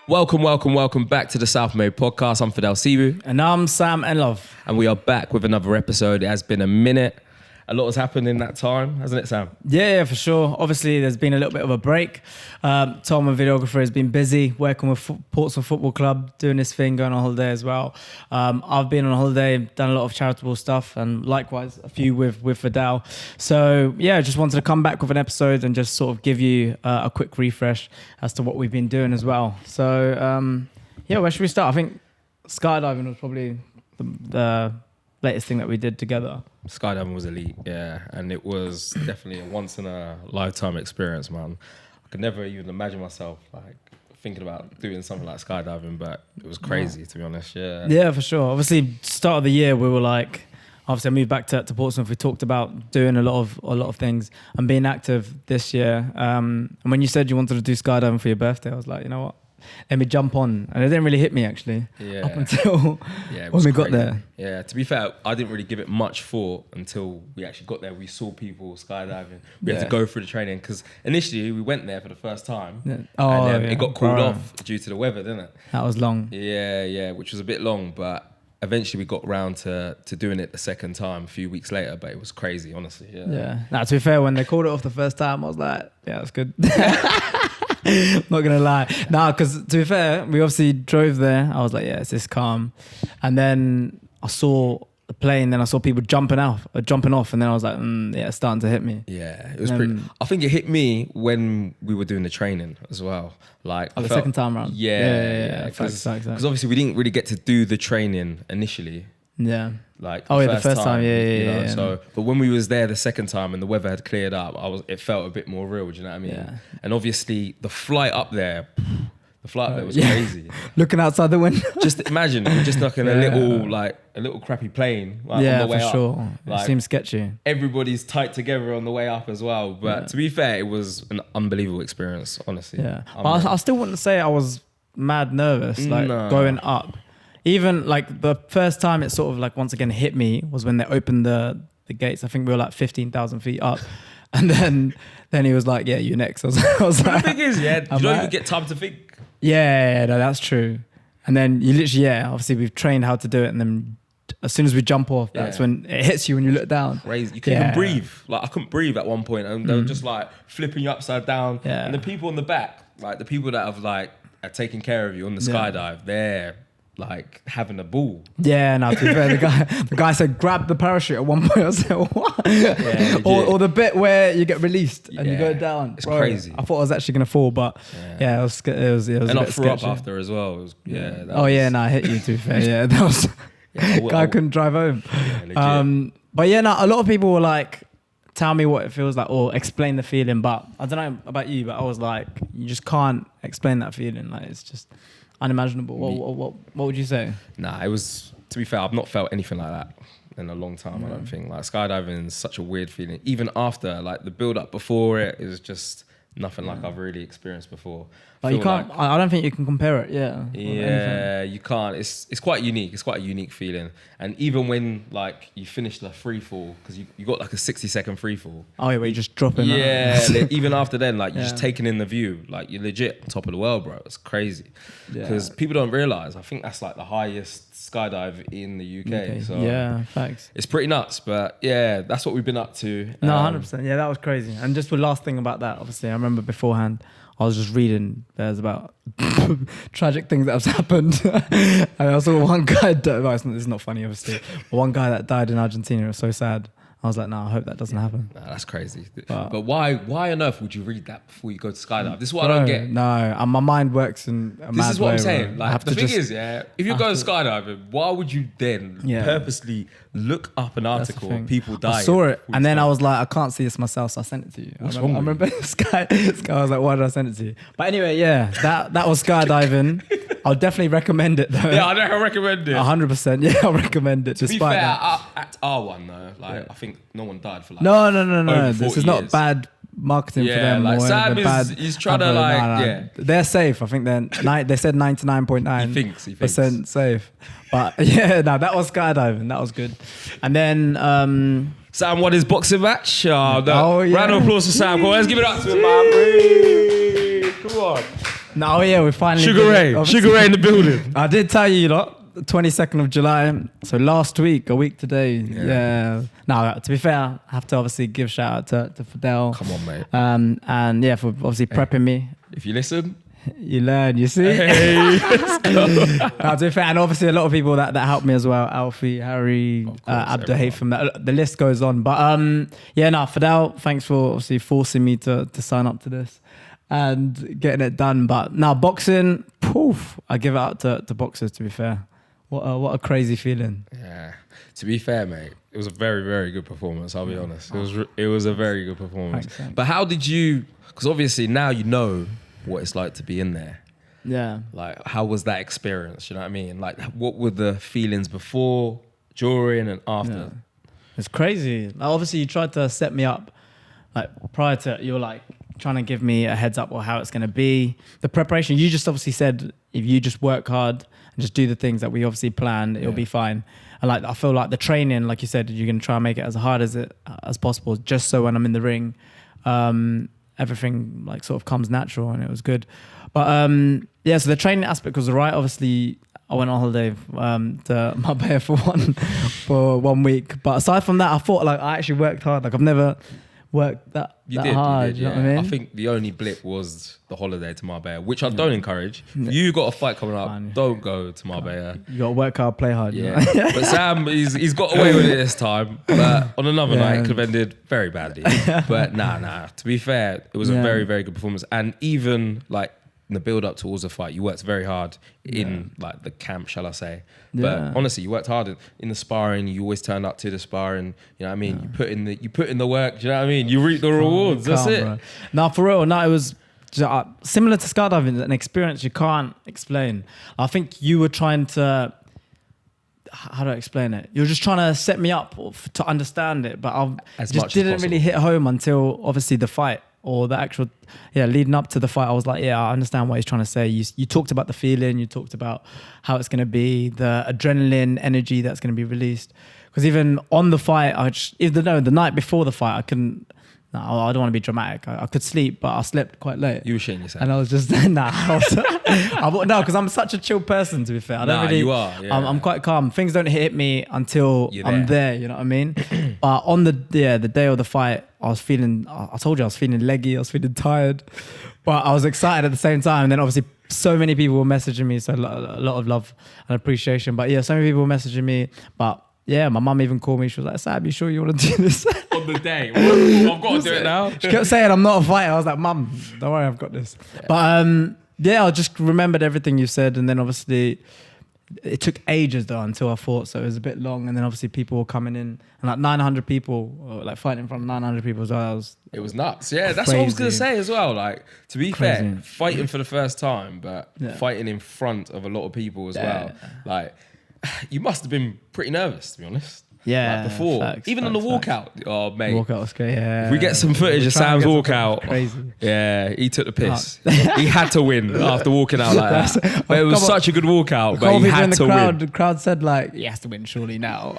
Welcome back to the South Made podcast. I'm Fidel Sibu. And I'm Sam Enlove. And we are back with another episode. It has been a minute. A lot has happened in that time, hasn't it, Sam? Yeah, for sure. Obviously, there's been a little bit of a break. Tom, my videographer, has been busy working with Portsmouth Football Club, doing this thing, going on holiday as well. I've been on holiday, done a lot of charitable stuff, and likewise, a few with Fidel. So, yeah, just wanted to come back with an episode and just sort of give you a quick refresh as to what we've been doing as well. So, yeah, where should we start? I think skydiving was probably the latest thing that we did together. Skydiving was elite, yeah, and it was definitely a once in a lifetime experience, man. I could never even imagine myself like thinking about doing something like skydiving, but it was crazy to be honest. Yeah, for sure. Obviously, start of the year we were like, obviously I moved back to Portsmouth. We talked about doing a lot of things and being active this year. And when you said you wanted to do skydiving for your birthday, I was like, you know what? Let me jump on. And it didn't really hit me actually up until when we got there. Yeah, to be fair, I didn't really give it much thought until we actually got there. We saw people skydiving. We had to go through the training because initially we went there for the first time and it got called off due to the weather, didn't it? That was long. Yeah, which was a bit long, but eventually we got round to doing it the second time a few weeks later, but it was crazy, honestly. Yeah. Now, to be fair, when they called it off the first time, I was like, yeah, that's good. Not gonna lie. Nah, because to be fair, we obviously drove there. I was like, yeah, it's this calm. And then I saw the plane, then I saw people jumping off, and then I was like, yeah, it's starting to hit me. Yeah, it was pretty. I think it hit me when we were doing the training as well. Like the second time around. Yeah. Because obviously we didn't really get to do the training initially. Yeah. Like the first time. Yeah. So, but when we was there the second time and the weather had cleared up, it felt a bit more real. Do you know what I mean? Yeah. And obviously the flight up there was crazy. Looking outside the window. Just imagine just like in a little crappy plane. Like, on the way for up. Sure. Like, it seems sketchy. Everybody's tight together on the way up as well. But to be fair, it was an unbelievable experience, honestly. Yeah. But I still wouldn't say I was mad nervous, going up. Even like the first time it sort of like once again hit me was when they opened the gates. I think we were like 15,000 feet up. And then he was like, yeah, you next. I was like, the thing is, you don't even get time to think. Yeah, no, that's true. And then you literally, obviously we've trained how to do it. And then as soon as we jump off, that's when it hits you when you look down. Crazy. You can't even breathe. Like I couldn't breathe at one point and they were just like flipping you upside down. Yeah. And the people in the back, like the people that are taking care of you on the skydive, they're like having a ball. Yeah, no, to be fair, the guy said grab the parachute at one point. I said what? Yeah, or the bit where you get released and you go down. It's crazy. I thought I was actually gonna fall, but it was and a I bit threw up sketchy. after as well. It was, I hit you, to be fair. Yeah, that was guy couldn't drive home. But a lot of people were like, tell me what it feels like or explain the feeling, but I don't know about you, but I was like, you just can't explain that feeling. Like it's just unimaginable. What would you say? Nah, it was, to be fair, I've not felt anything like that in a long time. I don't think. Like skydiving is such a weird feeling. Even after, like the build up before it is just nothing like I've really experienced before. But you can't. I don't think you can compare it. Yeah, you can't. It's quite unique. It's quite a unique feeling. And even when like you finish the free fall, because you got like a 60-second free fall. Oh yeah, where you just drop in. Yeah, even after then, like you're just taking in the view. Like you're legit on top of the world, bro. It's crazy. Because people don't realize. I think that's like the highest skydive in the UK. So yeah, facts. It's pretty nuts, but yeah, that's what we've been up to. No, 100%. Yeah, that was crazy. And just the last thing about that, obviously, I remember beforehand, I was just reading there's about tragic things that have happened. And I saw one guy, this is not funny obviously, but one guy that died in Argentina. It was so sad. I was like, no, I hope that doesn't happen. Nah, that's crazy. But why on earth would you read that before you go to skydive? This is what I don't get. No, and my mind works in a mad way. This is what I'm saying. Like, the thing is, if you're going skydiving, why would you then purposely look up an article of people dying? I saw it, and then I was like, I can't see this myself, so I sent it to you. I remember this guy, I was like, why did I send it to you? But anyway, that was skydiving. I'll definitely recommend it though. Yeah, I recommend it. 100%. Yeah, I'll recommend it. To be fair, at R1 though, like I think no one died for like no. This is not bad marketing for them. Like Sam he's trying to like they're safe. I think they said 99.9% percent safe. But that was skydiving. That was good. And then Sam won his boxing match. Round of applause for Sam. Let's give it up to him, man. Come on. No, yeah, we finally Sugar Ray in the building. I did tell you, the 22nd of July. So last week, a week today. Yeah. Now, to be fair, I have to obviously give shout out to Fidel. Come on, mate. And yeah, for obviously prepping me. If you listen, you learn, you see. Hey. To be fair, and obviously a lot of people that helped me as well. Alfie, Harry, Abdul Haytham. The list goes on. But Fidel, thanks for obviously forcing me to sign up to this and getting it done. But now boxing, poof, I give it out to boxers, to be fair. What a crazy feeling. Yeah. To be fair, mate, it was a very, very good performance, I'll be honest. It was a very good performance. Thanks. But how did you, because obviously now you know what it's like to be in there. Yeah. Like, how was that experience? You know what I mean? Like, what were the feelings before, during, and after? Yeah. It's crazy. Like, obviously, you tried to set me up. Like, prior to, you're like trying to give me a heads up on how it's going to be. The preparation, you just obviously said, if you just work hard and just do the things that we obviously planned, it'll be fine. And like, I feel like the training, like you said, you're going to try and make it as hard as possible, just so when I'm in the ring, everything like sort of comes natural, and it was good. But so the training aspect was right. Obviously, I went on holiday to Marbella for 1 week. But aside from that, I thought like I actually worked hard. Like I've never worked that hard. You know what I mean? I think the only blip was the holiday to Marbella, which I don't encourage. If you got a fight coming up, don't go to Marbella. You got to work hard, play hard. Yeah. You know? But Sam, he's got away with it this time. But on another night, it could have ended very badly. But nah. To be fair, it was a very, very good performance. And even like in the build up towards the fight, you worked very hard in like the camp, shall I say. But honestly, you worked hard in the sparring. You always turned up to the sparring. You know what I mean? You put in the work. Do you know what I mean? You reap the rewards. That's it. Bro. No, for real. No, it was similar to skydiving, an experience you can't explain. I think you were trying to, how do I explain it? You were just trying to set me up to understand it, but I just didn't really hit home until obviously the fight. Or the actual, leading up to the fight, I was like, I understand what he's trying to say. You talked about the feeling, you talked about how it's going to be, the adrenaline, energy that's going to be released. Because even on the fight, the night before the fight, I couldn't, I don't want to be dramatic. I could sleep, but I slept quite late. You were shitting yourself. And I was just, no, because I'm such a chill person, to be fair. I don't really, you are. Yeah. I'm quite calm. Things don't hit me until I'm there, you know what I mean? But on the day of the fight, I told you I was feeling leggy, I was feeling tired, but I was excited at the same time. And then obviously so many people were messaging me, so a lot of love and appreciation. But so many people were messaging me, but my mum even called me. She was like, Sam, you sure you want to do this? On the day. I've got to do it now. She kept saying, I'm not a fighter. I was like, Mum, don't worry, I've got this. But I just remembered everything you said. And then obviously it took ages though until I fought. So it was a bit long. And then obviously people were coming in and like 900 people, like fighting in front of 900 people as well. It was nuts. Yeah, that's what I was going to say as well. Like, to be fair, fighting for the first time, but fighting in front of a lot of people as well. Like, you must have been pretty nervous, to be honest. Yeah. Like before. Even on the walkout. Oh, mate. Walkout was great, yeah. If we get some footage of Sam's walkout. Crazy. Yeah, he took the piss. He had to win after walking out like that. But it was such a good walkout, but he had to win. The crowd said, like, he has to win surely now.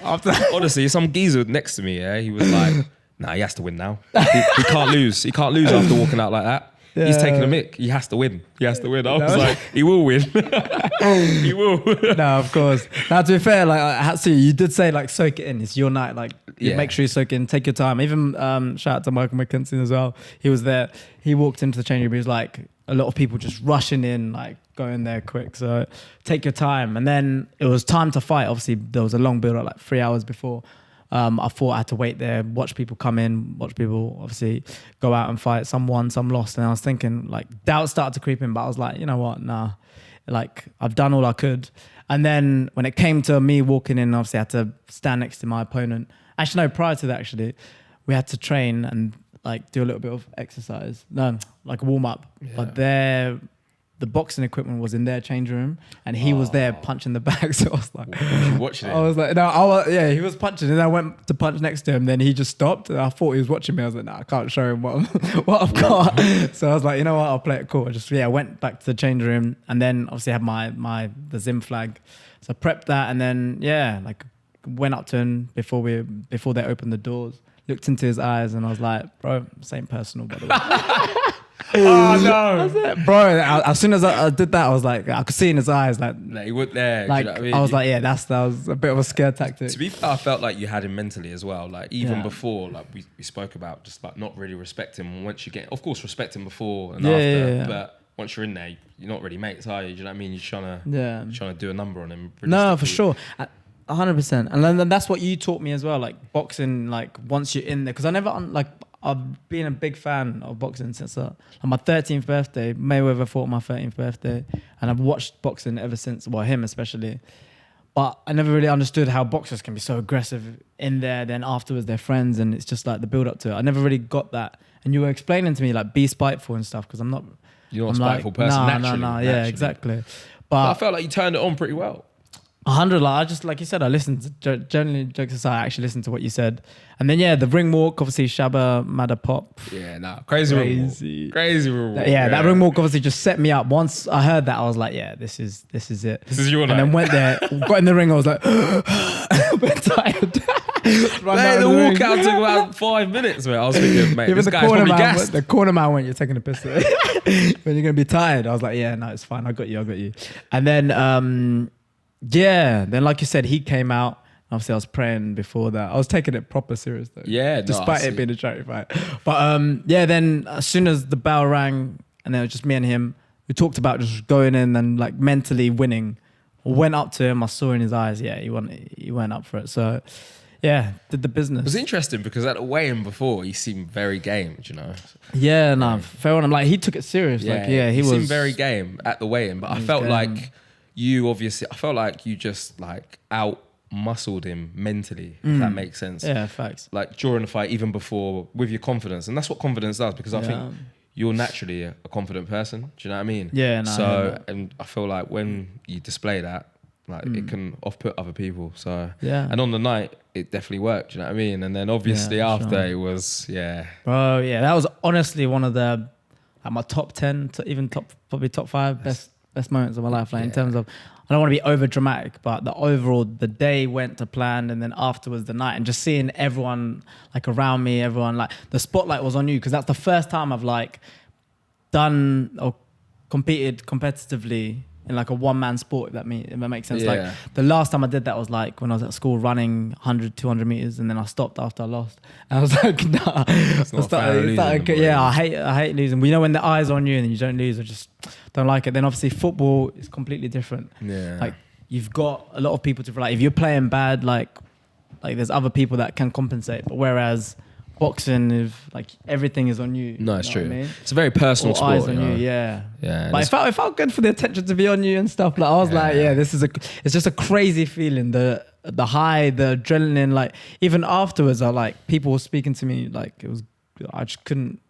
Honestly, some geezer next to me, he was like, nah, he has to win now. He can't lose. He can't lose after walking out like that. Yeah. He's taking a mick. He has to win. I was like, he will win. He will. No, of course. Now, to be fair, like, you did say, like, soak it in. It's your night. Like, make sure you soak it in. Take your time. Even shout out to Michael McKenzie as well. He was there. He walked into the changing room. He was like, a lot of people just rushing in, like, going there quick. So take your time. And then it was time to fight. Obviously, there was a long build-up, like 3 hours before. I thought I had to wait there, watch people come in, watch people obviously go out and fight. Some won, some lost. And I was thinking, like, doubt started to creep in, but I was like, you know what? Nah, like, I've done all I could. And then when it came to me walking in, obviously I had to stand next to my opponent. Actually, no, prior to that, actually, we had to train and like do a little bit of exercise. No, like a warm up. Yeah. But the boxing equipment was in their change room and he was there punching the bag. So I was like, watching it? I was like, no, he was punching and I went to punch next to him. Then he just stopped and I thought he was watching me. I was like, no, I can't show him what I've got. So I was like, you know what, I'll play it cool. I went back to the change room and then obviously I had the Zim flag. So I prepped that and then, like went up to him before they opened the doors, looked into his eyes and I was like, bro, same personal, by the way. Oh no, That's it. Bro. As soon as I did that, I was like, I could see in his eyes, like he went there. like do you know what I mean? I was like, yeah, that was a bit of a scare tactic. To be fair, I felt like you had him mentally as well. Like even Yeah. before, like we spoke about, just like not really respect him. Once you get, of course, respect him before and Yeah, after. yeah. But once you're in there, you're not really mates, are you? Do you know what I mean? You're trying to do a number on him. No, for realistically. sure. 100%. And then that's what you taught me as well. Like boxing, like once you're in there, because I never like I've been a big fan of boxing since like my 13th birthday. Mayweather fought my 13th birthday, and I've watched boxing ever since. Well, him especially. But I never really understood how boxers can be so aggressive in there. Then afterwards, they're friends, and it's just like the build up to it. I never really got that. And you were explaining to me like be spiteful and stuff because I'm not. You're not a I'm spiteful person. Naturally, No. Yeah, naturally. exactly. But I felt like you turned it on pretty well. 100, like I just, like you said, I listened to, generally jokes aside, I actually listened to what you said. And then the ring walk, obviously Shabba, Madda Pop. Yeah, crazy ring walk. Crazy ring walk. That ring walk obviously just set me up. Once I heard that, I was like, yeah, this is it. This is your and night. then went there, got in the ring, I was like, a bit tired. Mate, the walkout took about 5 minutes, mate. I was thinking, mate, this guy's probably gassed. The corner man went, you're taking a piss. When you're going to be tired. I was like, yeah, no, it's fine. I got you. And then, then like you said, he came out. Obviously, I was praying before that. I was taking it proper serious though. Yeah, despite it being a charity fight. But then as soon as the bell rang, and then it was just me and him, we talked about just going in and like mentally winning. Went up to him. I saw in his eyes, he went up for it. So yeah, did the business. It was interesting because at the weigh-in before, he seemed very game, do you know? Yeah, no, fair on him. Like he took it serious. He seemed was very game at the weigh-in, but I felt like you just like out-muscled him mentally, if that makes sense. Yeah, facts. Like during the fight, even before, with your confidence. And that's what confidence does, because I think you're naturally a confident person. Do you know what I mean? Yeah, no. So, and I feel like when you display that, like it can off-put other people. So, and on the night, it definitely worked. Do you know what I mean? And then obviously after it was, Bro, that was honestly one of the, like my top 10, probably top 5 best moments of my life. Like in terms of, I don't want to be over dramatic, but the day went to plan, and then afterwards the night, and just seeing everyone like around me, everyone like the spotlight was on you, because that's the first time I've like done or competed competitively in like a one-man sport, if that makes sense. Like the last time I did that was like when I was at school running 100, 200 meters, and then I stopped after I lost. And I was like, nah. I hate losing. We know when the eye's on you and you don't lose, I just don't like it. Then obviously football is completely different. Yeah. Like you've got a lot of people to rely. If you're playing bad, like there's other people that can compensate. But whereas boxing, if like everything is on you. No, it's true. I mean? It's a very personal All sport. eyes on you, yeah. But it felt good for the attention to be on you and stuff. Like I was like, it's just a crazy feeling. The high, the adrenaline. Like even afterwards, people were speaking to me. Like it was, I just couldn't.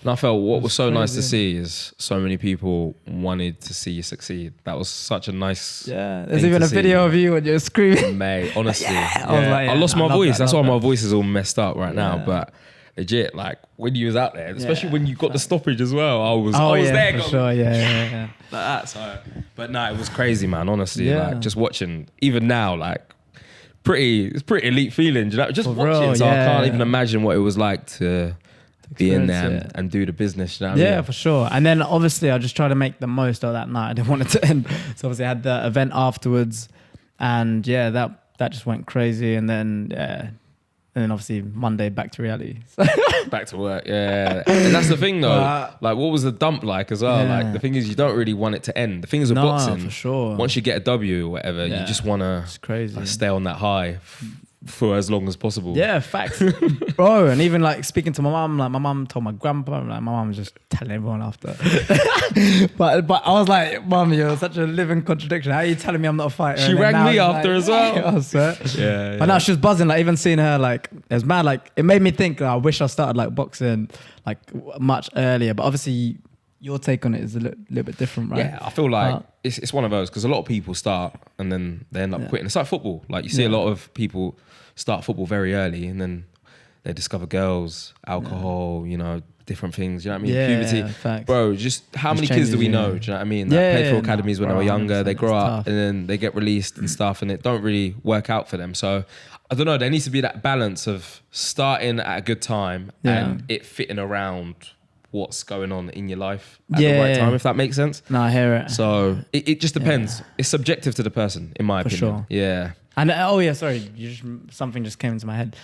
And I felt what was so nice to see is so many people wanted to see you succeed. That was such a nice. Yeah, there's even a video of you when you're screaming. Mate, honestly, I lost my voice. That's why that. my voice is all messed up right now. But legit, like when you was out there, especially when you got the stoppage as well, I was there. For sure, yeah. Like that. So, but no, it was crazy, man. Honestly, like just watching, even now, like it's pretty elite feeling. You know, just watching. So I can't even imagine what it was like to be in there and do the business. You know what I mean? For sure. And then obviously I just tried to make the most of that night. I didn't want it to end. So obviously I had the event afterwards, and that just went crazy. And then obviously Monday back to reality. Back to work, And that's the thing though. Like what was the dump like as well? Like the thing is you don't really want it to end. The thing is with boxing, for sure. Once you get a W or whatever, you just want to stay on that high for as long as possible. Yeah, facts. Bro, and even like speaking to my mum, like my mum told my grandpa, like my mum was just telling everyone after. but I was like, Mum, you're such a living contradiction. How are you telling me I'm not a fighter? She rang me after as well. But now she was buzzing, like even seeing her, like it was mad, like it made me think I wish I started like boxing like much earlier. But obviously your take on it is a little bit different, right? Yeah, I feel like it's one of those, because a lot of people start and then they end up quitting. It's like football. Like you see a lot of people start football very early and then they discover girls, alcohol, different things. You know what I mean? Puberty. Facts. Bro, just how many kids do we know? Do you know what I mean? That played for academies when they were younger. They grow up and then they get released and stuff, and it don't really work out for them. So I don't know. There needs to be that balance of starting at a good time and it fitting around what's going on in your life at the right time, if that makes sense. No, I hear it. So it just depends. Yeah. It's subjective to the person, in my opinion. Sure. Yeah. And something just came into my head.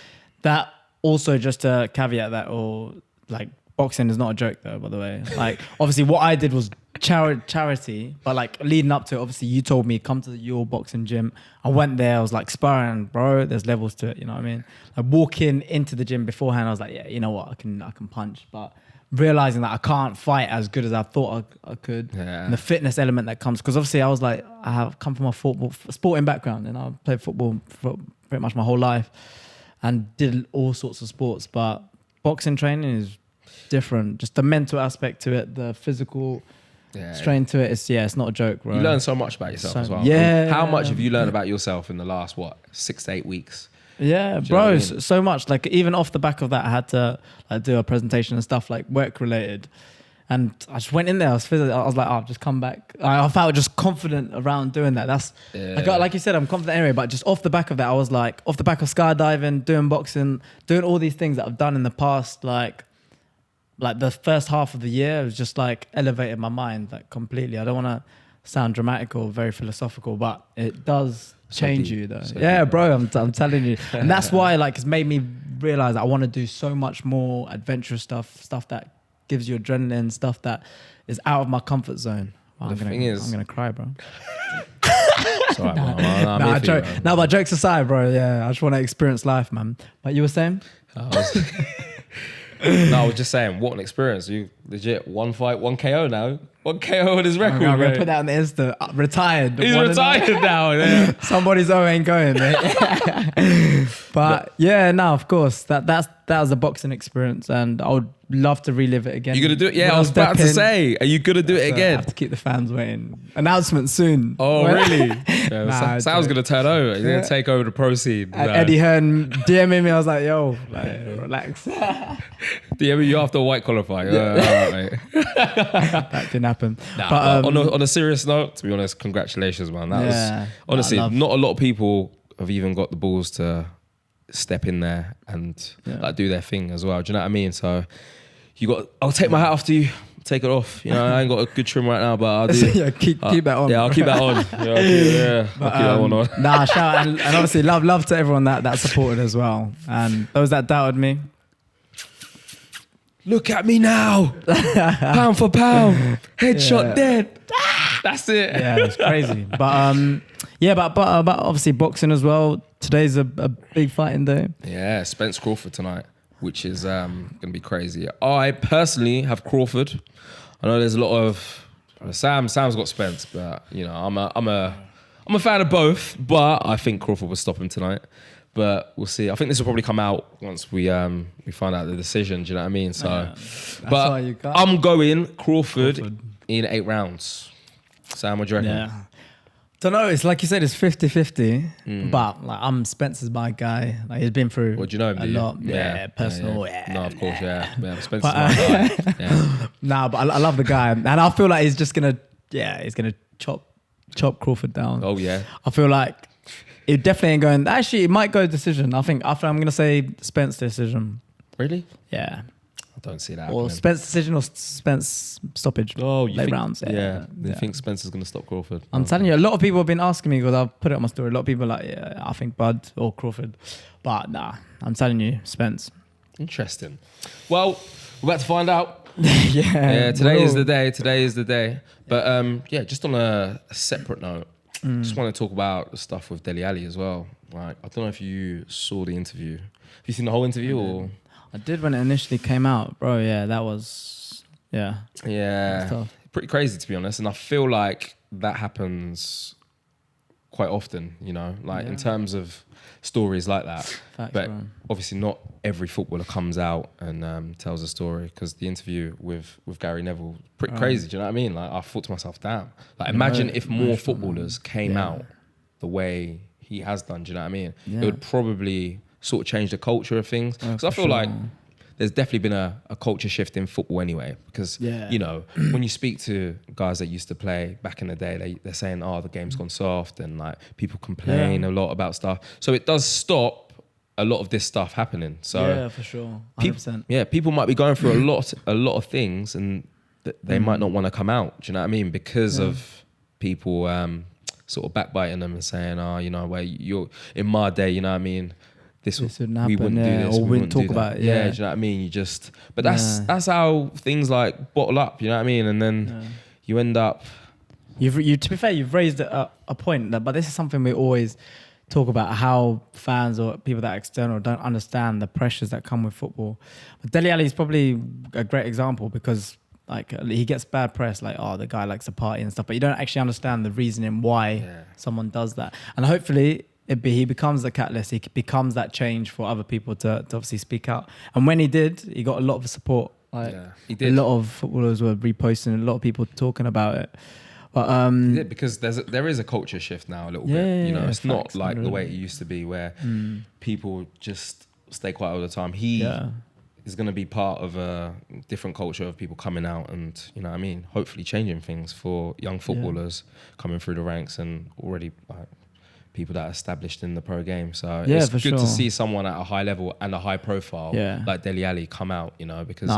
That also, just to caveat that, or like, boxing is not a joke though, by the way. Like, obviously what I did was charity, but like leading up to it, obviously you told me come to your boxing gym. I went there, I was like sparring, bro, there's levels to it, you know what I mean? Like walking into the gym beforehand, I was like, yeah, you know what, I can punch, but realizing that I can't fight as good as I thought I could. Yeah. And the fitness element that comes, because obviously I was like, I have come from a sporting background, and I played football for pretty much my whole life and did all sorts of sports, but boxing training is different. Just the mental aspect to it, the physical strain to it. It's not a joke, bro. You learn so much about yourself as well. Yeah. How much have you learned about yourself in the last 6 to 8 weeks? Yeah, bro, so much. Like, even off the back of that, I had to like do a presentation and stuff, like work related. And I just went in there. I was like, I've just come back. I felt just confident around doing that. That's like you said, I'm confident anyway. But just off the back of that, I was like, off the back of skydiving, doing boxing, doing all these things that I've done in the past, like the first half of the year, it was just like elevated my mind like completely. I don't want to sound dramatic or very philosophical, but it does change you though. Yeah, bro, I'm telling you. And that's why like it's made me realize I want to do so much more adventurous stuff that gives you adrenaline, stuff that is out of my comfort zone. Well, I'm gonna cry, bro. Sorry, bro. No, but jokes aside, bro. Yeah, I just want to experience life, man. But you were saying? No, I was just saying, what an experience. You legit, one fight, 1 KO now. 1 KO on his record, I'm going to put that on the Insta. Retired. He's retired now. Yeah. Somebody's ain't going, mate. But yeah, no, of course. That was a boxing experience, and I would love to relive it again. You going to do it? Yeah, I was about to say, are you going to do it again? I have to keep the fans waiting. Announcement soon. Oh, really? Yeah, Sal's going to turn over. He's going to take over the proceed. Eddie Hearn DMing me. I was like, yo, relax. DM you after a white collar fight. Yeah. All right, mate. That didn't happen. Nah, but on a serious note, to be honest, congratulations, man. That was honestly not a lot of people have even got the balls to step in there and like do their thing as well. Do you know what I mean? So I'll take my hat off to you. Take it off. You know, I ain't got a good trim right now, but I'll do. keep that on. Yeah, I'll keep that on. I'll keep that one on. Nah, shout out, and obviously love to everyone that supported as well, and those that doubted me. Look at me now, pound for pound, headshot dead. That's it. Yeah, it's crazy. But but obviously boxing as well. Today's a big fighting day. Yeah, Spence Crawford tonight, which is gonna be crazy. I personally have Crawford. I know there's a lot of Sam's got Spence, but you know I'm a fan of both. But I think Crawford will stop him tonight. But we'll see. I think this will probably come out once we find out the decision. Do you know what I mean? So, but I'm going Crawford in 8 rounds. Sam, what do you reckon? Yeah. Don't know. It's like you said, it's 50-50. But like, I'm Spencer's my guy. Like, he's been through what do you know him, a lot. Yeah, personal. Yeah. No, of course, yeah. Spencer's my guy. Yeah. Nah, but I love the guy, and I feel like he's gonna chop Crawford down. Oh yeah. I feel like it definitely ain't going. Actually, it might go decision. I think after I'm gonna say Spence decision. Really? Yeah. I don't see that. Or Spence decision or Spence stoppage. Oh, you late think, rounds. Yeah. You think Spencer's going to stop Crawford? I'm telling you, a lot of people have been asking me because I've put it on my story. A lot of people are like, yeah, I think Bud or Crawford. But nah, I'm telling you, Spence. Interesting. Well, we're about to find out. Yeah. Today is the day. But just on a separate note, just want to talk about the stuff with Dele Ali as well. Like, I don't know if you saw the interview. Have you seen the whole interview or? I did when it initially came out, bro. Yeah, that was, yeah, pretty crazy to be honest. And I feel like that happens quite often, you know, like in terms of stories like that. Facts, but bro. obviously not every footballer comes out and tells a story, because the interview with Gary Neville, pretty crazy. Do you know what I mean? Like, I thought to myself, damn, like imagine if more footballers came out the way he has done. Do you know what I mean? It would probably sort of change the culture of things. Because I feel like there's definitely been a culture shift in football anyway. Because, you know, when you speak to guys that used to play back in the day, they're saying, oh, the game's gone soft, and like people complain a lot about stuff. So it does stop a lot of this stuff happening. So yeah, for sure, 100%. People might be going through a lot of things, and they might not want to come out. Do you know what I mean? Because of people sort of backbiting them and saying, "Oh, you know, where you're in my day, you know what I mean? This wouldn't happen, we wouldn't do this, or we wouldn't talk do about it." Yeah, do you know what I mean? You just, but that's how things like bottle up. You know what I mean? And then you end up. To be fair, you've raised a point, but this is something we always talk about, how fans or people that are external don't understand the pressures that come with football. But Dele Ali is probably a great example, because like he gets bad press, like, oh, the guy likes to party and stuff, but you don't actually understand the reasoning why someone does that. And hopefully he becomes the catalyst. He becomes that change for other people to obviously speak out. And when he did, he got a lot of support. Like, he did. A lot of footballers were reposting, a lot of people talking about it. But because there is a culture shift now a little bit. You know, it's not like 100%. The way it used to be, where people just stay quiet all the time. He is going to be part of a different culture of people coming out and, you know what I mean, hopefully changing things for young footballers coming through the ranks, and already like people that are established in the pro game. So it's good to see someone at a high level and a high profile like Dele Ali come out, you know, because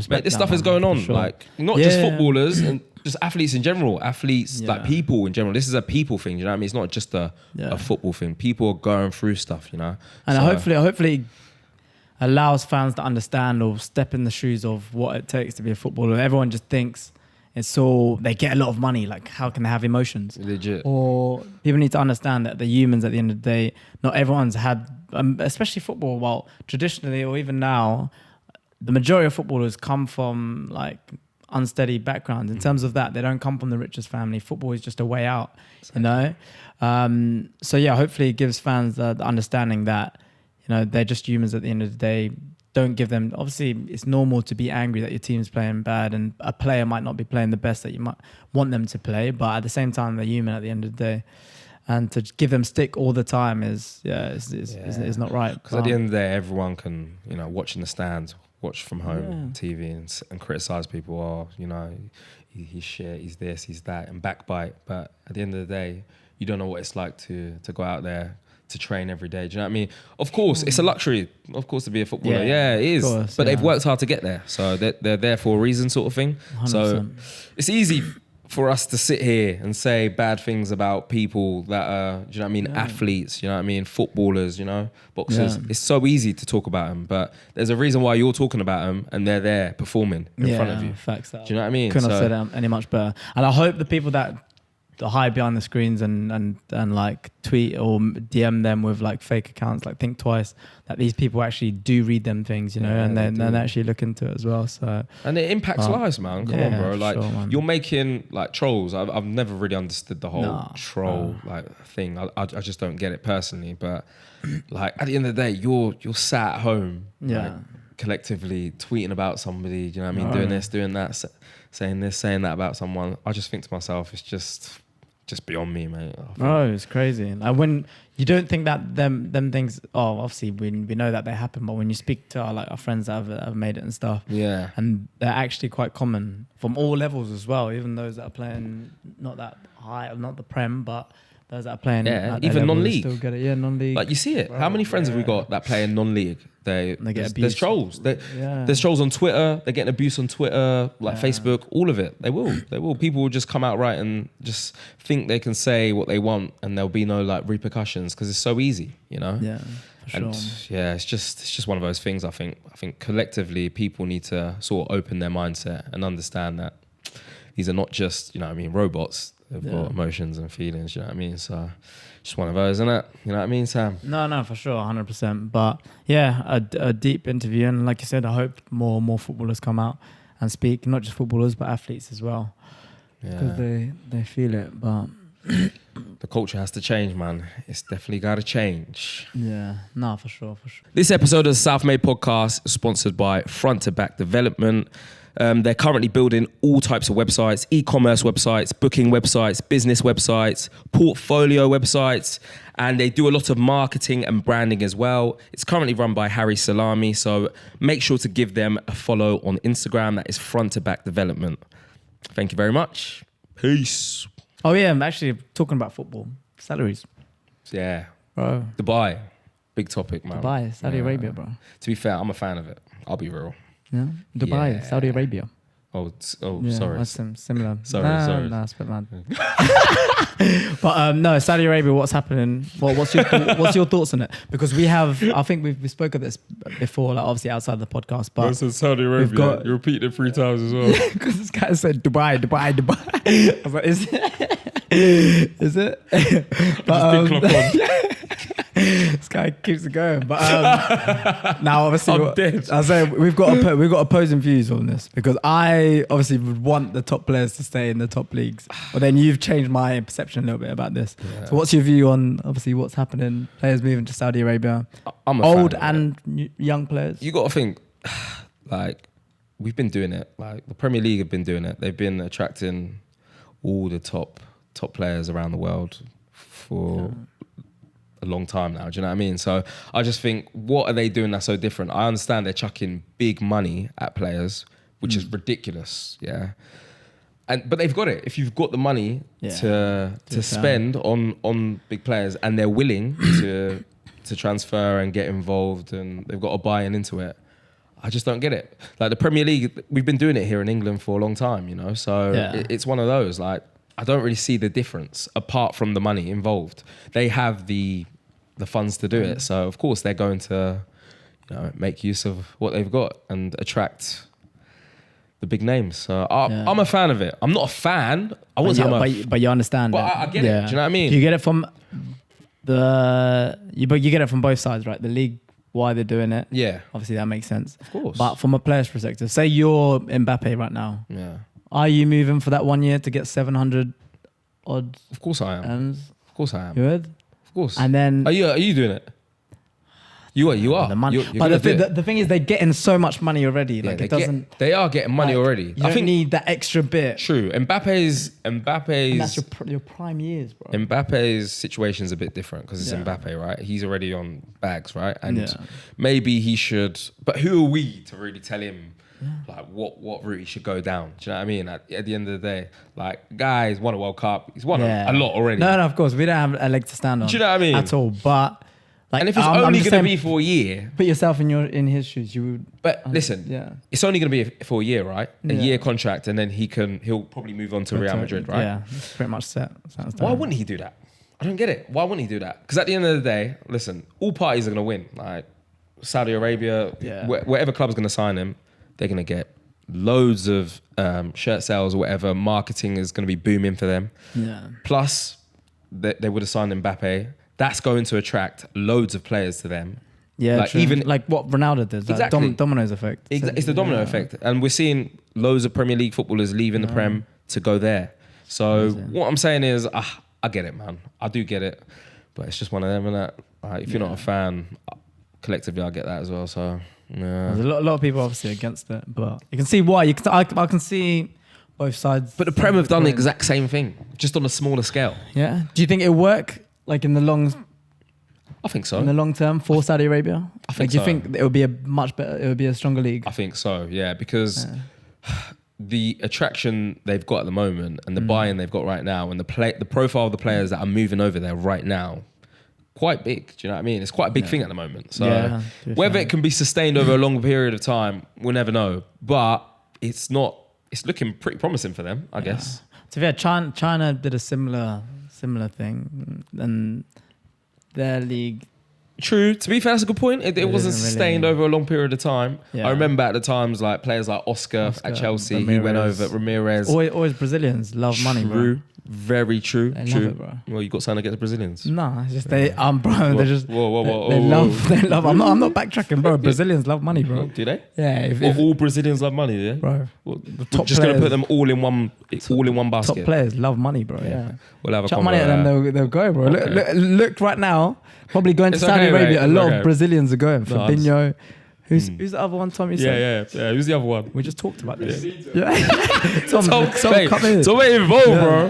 this stuff is going on. Like, not just footballers and just athletes in general, like people in general. This is a people thing, you know what I mean? It's not just a football thing. People are going through stuff, you know? And hopefully allows fans to understand or step in the shoes of what it takes to be a footballer. Everyone just thinks it's all, they get a lot of money, like how can they have emotions? Legit. Or people need to understand that they're humans at the end of the day. Not everyone's had, especially football, well, traditionally or even now, the majority of footballers come from like unsteady backgrounds. In terms of that, they don't come from the richest family. Football is just a way out, you know? So yeah, hopefully it gives fans the understanding that, you know, they're just humans at the end of the day. Don't give them, obviously it's normal to be angry that your team's playing bad and a player might not be playing the best that you might want them to play, but at the same time they're human at the end of the day. And to give them stick all the time is not right. Because at the end of the day, everyone can, you know, watch in the stands, watch from home, TV, and criticize people. Oh, you know, he's shit, he's this, he's that, and backbite. But at the end of the day, you don't know what it's like to go out there, to train every day. Do you know what I mean? Of course, it's a luxury, of course, to be a footballer. Yeah, it is. Course, but they've worked hard to get there. So they're there for a reason, sort of thing. 100%. So it's easy for us to sit here and say bad things about people that are, do you know what I mean, athletes, you know what I mean, footballers, you know, boxers. It's so easy to talk about them, but there's a reason why you're talking about them and they're there performing in front of you. Facts. Do you know what I mean? Couldn't have said it any much better. And I hope the people that hide behind the screens and like tweet or DM them with like fake accounts, like think twice, that these people actually do read them things, you know, and then actually look into it as well. So, and it impacts lives, man. Come on, bro. Like, you're making like trolls. I've never really understood the whole troll like thing. I just don't get it personally. But like at the end of the day, you're sat at home, like, collectively tweeting about somebody. You know what I mean? Doing this, doing that, saying this, saying that about someone. I just think to myself, it's just beyond me, mate. Oh, it's crazy. And when you don't think that them things, obviously we know that they happen, but when you speak to our friends that have made it and stuff, and they're actually quite common from all levels as well, even those that are playing not that high, not the Prem, but those that are playing even non-league. Still get it, non-league. Like, you see it. Bro, how many friends have we got that play in non-league? They get abused. There's trolls. There's trolls on Twitter. They're getting abuse on Twitter, like Facebook, all of it. They will. People will just come out right and just think they can say what they want, and there'll be no like repercussions because it's so easy, you know. Yeah, for sure. And it's just one of those things. I think collectively people need to sort of open their mindset and understand that these are not just, you know what I mean, robots. They've got emotions and feelings, you know what I mean? So just one of those, isn't it? You know what I mean, Sam? No, for sure, 100%. But yeah, a deep interview. And like you said, I hope more footballers come out and speak, not just footballers, but athletes as well. Because they feel it. But the culture has to change, man. It's definitely got to change. Yeah, no, for sure. This episode of the South Made podcast is sponsored by Front to Back Development. They're currently building all types of websites, e-commerce websites, booking websites, business websites, portfolio websites, and they do a lot of marketing and branding as well. It's currently run by Harry Salami, so make sure to give them a follow on Instagram. That is Front to Back Development. Thank you very much. Peace. Oh yeah, I'm actually talking about football. Salaries. Yeah. Bro. Dubai. big topic, man. Dubai, Saudi Arabia, bro. To be fair, I'm a fan of it. I'll be real. Yeah, Dubai, Saudi Arabia. Sorry. That's similar. Sorry. Nah, it's a bit mad. But no, Saudi Arabia. What's happening? What's your thoughts on it? Because we have, I think we spoke of this before, like obviously outside the podcast. But I said Saudi Arabia. You repeated it 3 times as well. Because this guy said Dubai. I was like, is it? Is it? But, this guy keeps it going, but now obviously I say we've got opposing views on this, because I obviously would want the top players to stay in the top leagues, but then you've changed my perception a little bit about this. Yeah. So what's your view on obviously what's happening? Players moving to Saudi Arabia, I'm a old fan and young players. You got to think, like we've been doing it. Like the Premier League have been doing it. They've been attracting all the top players around the world for a long time now. Do you know what I mean? So I just think, what are they doing that's so different? I understand they're chucking big money at players, which is ridiculous. Yeah. But they've got it. If you've got the money to spend on big players, and they're willing to transfer and get involved, and they've got a buy-in into it, I just don't get it. Like the Premier League, we've been doing it here in England for a long time, you know? So it's one of those, like, I don't really see the difference apart from the money involved. They have the funds to do it. So of course they're going to, you know, make use of what they've got and attract the big names. So I'm a fan of it. I'm not a fan. I wouldn't say but you understand. But I get it. Do you know what I mean? You get it from you get it from both sides, right? The league, why they're doing it. Yeah. Obviously that makes sense. Of course. But from a player's perspective, say you're Mbappe right now. Yeah. Are you moving for that 1 year to get 700 odd? Of course I am. Of course I am. You would? Of course. And then are you doing it? You are. The money. You're but the thing is, they're getting so much money already. Yeah, like they are getting money already. You don't need that extra bit. True. Mbappe's. And that's your prime years, bro. Mbappe's situation's a bit different because it's Mbappe, right? He's already on bags, right? And maybe he should. But who are we to really tell him? Like what route he should go down? Do you know what I mean? At the end of the day, like guy's won a World Cup, he's won a lot already. No, of course we don't have a leg to stand on. Do you know what I mean? At all, but like, and if it's only going to be for a year, put yourself in his shoes. You would. But listen, it's only going to be for a year, right? A year contract, and then he'll probably move on to Real Madrid, right? Yeah, it's pretty much set. Why wouldn't he do that? I don't get it. Why wouldn't he do that? Because at the end of the day, listen, all parties are going to win. Like Saudi Arabia, whatever club's going to sign him, they're going to get loads of shirt sales or whatever. Marketing is going to be booming for them. Yeah. Plus, they would have signed Mbappe. That's going to attract loads of players to them. Yeah, like true. Even like what Ronaldo does. Exactly. Dominoes effect. It's the domino effect, and we're seeing loads of Premier League footballers leaving the Prem to go there. So what I'm saying is, I get it, man. I do get it, but it's just one of them. And that, if you're not a fan, collectively, I get that as well. So. Yeah. There's a lot of people obviously against it, but you can see why. I can see both sides. But the Prem have done the exact same thing, just on a smaller scale. Yeah. Do you think it'll work, like in the long? I think so. In the long term for Saudi Arabia, I think. Do you think it would be a much better? It would be a stronger league. I think so. Yeah, because the attraction they've got at the moment and the buy-in they've got right now, and the profile of the players that are moving over there right now. Quite big, do you know what I mean? It's quite a big thing at the moment. So whether it can be sustained over a longer period of time, we'll never know. But it's looking pretty promising for them, I guess. To be fair, China did a similar thing, and their league. True. To be fair, that's a good point. It wasn't sustained over a long period of time. Yeah. I remember at the times, like players like Oscar at Chelsea, Ramirez. He went over. Ramirez. Always Brazilians love money, bro. Very true. They love it, bro. Well, you got something against the Brazilians? No, it's just they. Bro, they're just. Whoa. They love. I'm not backtracking, bro. Brazilians love money, bro. Do they? Yeah. If all Brazilians love money, yeah, bro. The top just gonna put them all in one basket. Top players love money, bro. Yeah. We'll have a chuck money at them. They'll go, bro. Okay. Look right now. Probably going to Saudi Arabia. Mate. A lot of Brazilians are going. Fabinho. Who's the other one, Tommy? Yeah. Who's the other one? We just talked about this. Yeah. Tom, come in. Tom involved, bro.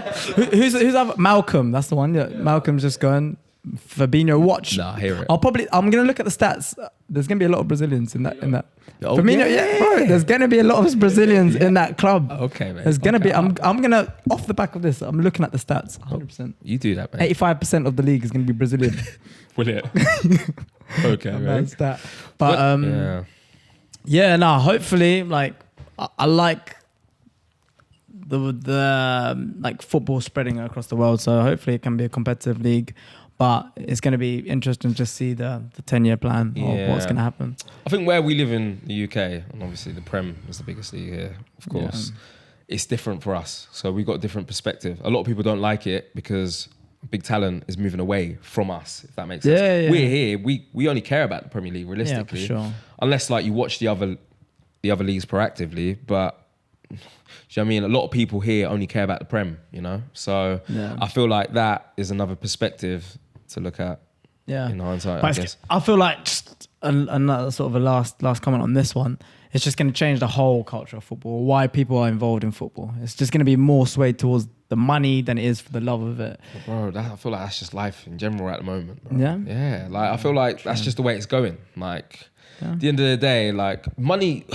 Who's other? Malcolm. That's the one. Yeah. Malcolm's just going. Fabinho, watch. Nah, I hear it. I'm gonna look at the stats. There's gonna be a lot of Brazilians in that. Oh, Fabinho, bro. There's gonna be a lot of Brazilians in that club. Okay, man. There's gonna be. I'm gonna off the back of this. I'm looking at the stats. 100%. You do that, man. 85% of the league is gonna be Brazilian. Will it? Okay, man. That. But hopefully, like I like the like football spreading across the world. So hopefully it can be a competitive league. But it's going to be interesting to see the 10-year plan of what's going to happen. I think where we live in the UK, and obviously the Prem is the biggest league here, of course, it's different for us. So we've got a different perspective. A lot of people don't like it because big talent is moving away from us, if that makes sense. Yeah. We're here. We only care about the Premier League, realistically. Yeah, for sure. Unless like you watch the other leagues proactively. But do you know what I mean? A lot of people here only care about the Prem, you know? So I feel like that is another perspective to look at in hindsight, I guess. I feel like just another sort of a last comment on this one. It's just going to change the whole culture of football, why people are involved in football. It's just going to be more swayed towards the money than it is for the love of it. Bro, I feel like that's just life in general at the moment, bro. Yeah? Yeah, like I feel like that's just the way it's going. Like, at the end of the day, like money...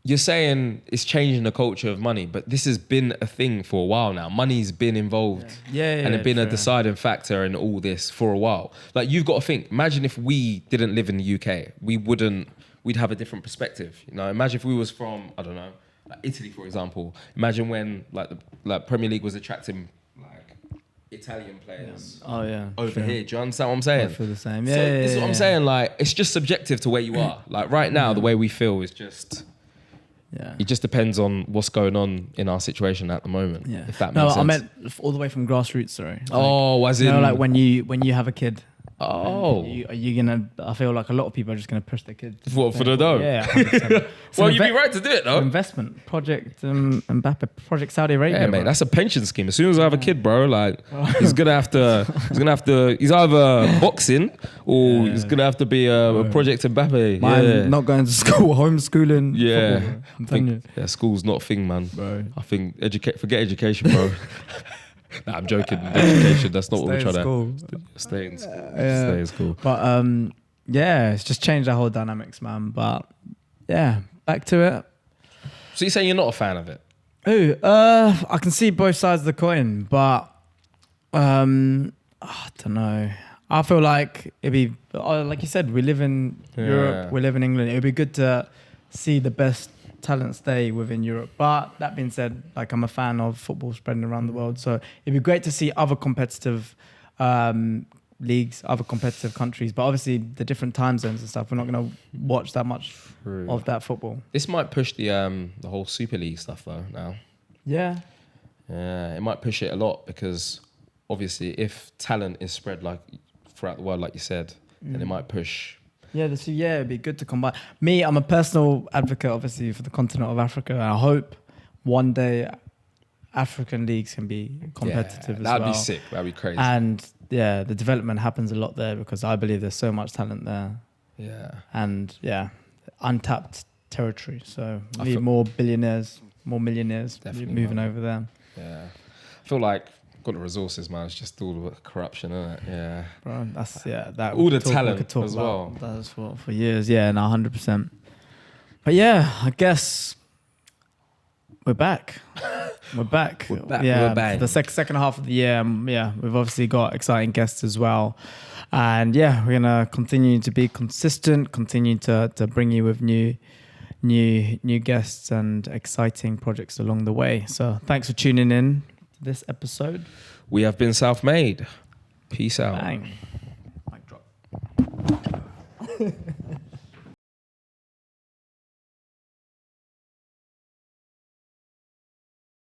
You're saying it's changing the culture of money, but this has been a thing for a while now. Money's been involved and it's been a deciding factor in all this for a while. Like you've got to think, imagine if we didn't live in the UK, we'd have a different perspective. You know, imagine if we was from, I don't know, like Italy, for example. Imagine when the Premier League was attracting like Italian players over here. Do you understand what I'm saying? I feel the same. So this is what I'm saying. Like, it's just subjective to where you are. Like right now, the way we feel is just... Yeah. It just depends on what's going on in our situation at the moment. Yeah. If that makes sense. No, I meant all the way from grassroots, sorry. As in... like when you have a kid. Oh. Are you gonna... I feel like a lot of people are just going to push their kids. What, for the dough? Yeah, 100%. Well, you'd be right to do it, though. Investment. Project Mbappe. Project Saudi Arabia. Yeah, mate, that's a pension scheme. As soon as I have a kid, bro, like, he's going to have to... He's either boxing or he's going to have to be a Project Mbappe. Mine not going to school, homeschooling. Yeah. School's not a thing, man. Bro. I think... Forget education, bro. Nah, I'm joking. Education, that's not what we're trying to... Stay in school. But it's just changed the whole dynamics, man. But yeah, back to it. So you're saying you're not a fan of it? I can see both sides of the coin, but I don't know. I feel like it'd be, like you said, we live in Europe, we live in England. It'd be good to see the best talent stay within Europe. But that being said, like I'm a fan of football spreading around the world, so it'd be great to see other competitive leagues, other competitive countries. But obviously, the different time zones and stuff, we're not going to watch that much of that football. This might push the whole Super League stuff though. Now, yeah, it might push it a lot because obviously, if talent is spread like throughout the world, like you said, then it might push. Yeah, it'd be good to combine. Me, I'm a personal advocate, obviously, for the continent of Africa. And I hope one day African leagues can be competitive as well. That'd be sick. That'd be crazy. And the development happens a lot there because I believe there's so much talent there. Yeah. And untapped territory. So we need more billionaires, more millionaires moving over there. Yeah. I feel like got the resources, man. It's just all the corruption, isn't it? Yeah. Bro, that's that all the talent as well. That's for years. Yeah, no, 100%. But yeah, I guess we're back. We're back. Yeah, we're back. The second half of the year. We've obviously got exciting guests as well, and we're gonna continue to be consistent. Continue to bring you with new guests and exciting projects along the way. So thanks for tuning in to this episode. We have been Self-Made. Peace out. Bang.